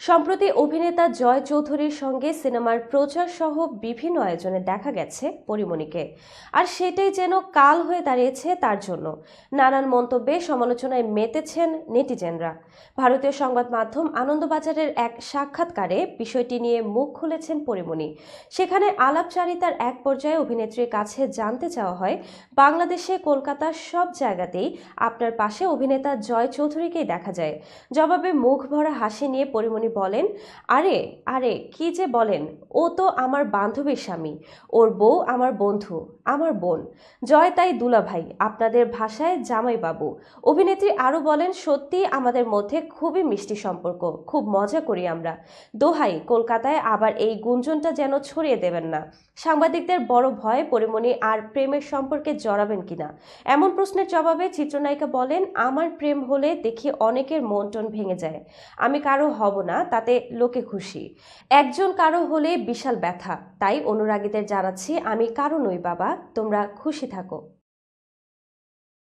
সম্প্রতি অভিনেতা জয় চৌধুরীর সঙ্গে সিনেমার প্রচার সহ বিভিন্ন আয়োজনে দেখা গেছে পরীমনিকে। আর সেটাই যেন কাল হয়ে দাঁড়িয়েছে তার জন্য। নানান মন্তব্যে সমালোচনায় মেতেছেন নেটিজেনরা। ভারতীয় সংবাদ মাধ্যম আনন্দবাজারের এক সাক্ষাৎকারে বিষয়টি নিয়ে মুখ খুলেছেন পরীমনি। সেখানে আলাপচারিতার এক পর্যায়ে অভিনেত্রীর কাছে জানতে চাওয়া হয়, বাংলাদেশে কলকাতার সব জায়গাতেই আপনার পাশে অভিনেতা জয় চৌধুরীকেই দেখা যায়। জবাবে মুখ ভরা হাসি নিয়ে পরীমনি বলেন, আরে আরে কি যে বলেন, ও তো আমার বান্ধবীর স্বামী, ওর বউ আমার বন্ধু, আমার বোন। জয় তাই দুলাভাই, আপনাদের ভাষায় জামাইবাবু। অভিনেত্রী আরও বলেন, সত্যি আমাদের মধ্যে খুবই মিষ্টি সম্পর্ক, খুব মজা করি আমরা। দোহাই, কলকাতায় আবার এই গুঞ্জনটা যেন ছড়িয়ে দেবেন না। সাংবাদিকদের বড় ভয় পরীমনি আর প্রেমের সম্পর্কে জড়াবেন কিনা। এমন প্রশ্নের জবাবে চিত্রনায়িকা বলেন, আমার প্রেম হলে দেখি অনেকের মন টন ভেঙে যায়। আমি কারো হব না, তাতে লোকে খুশি। একজন কারো হলে বিশাল ব্যথা। তাই অনুরাগীদের জানাচ্ছি, আমি কারো নই বাবা, তোমরা খুশি থাকো।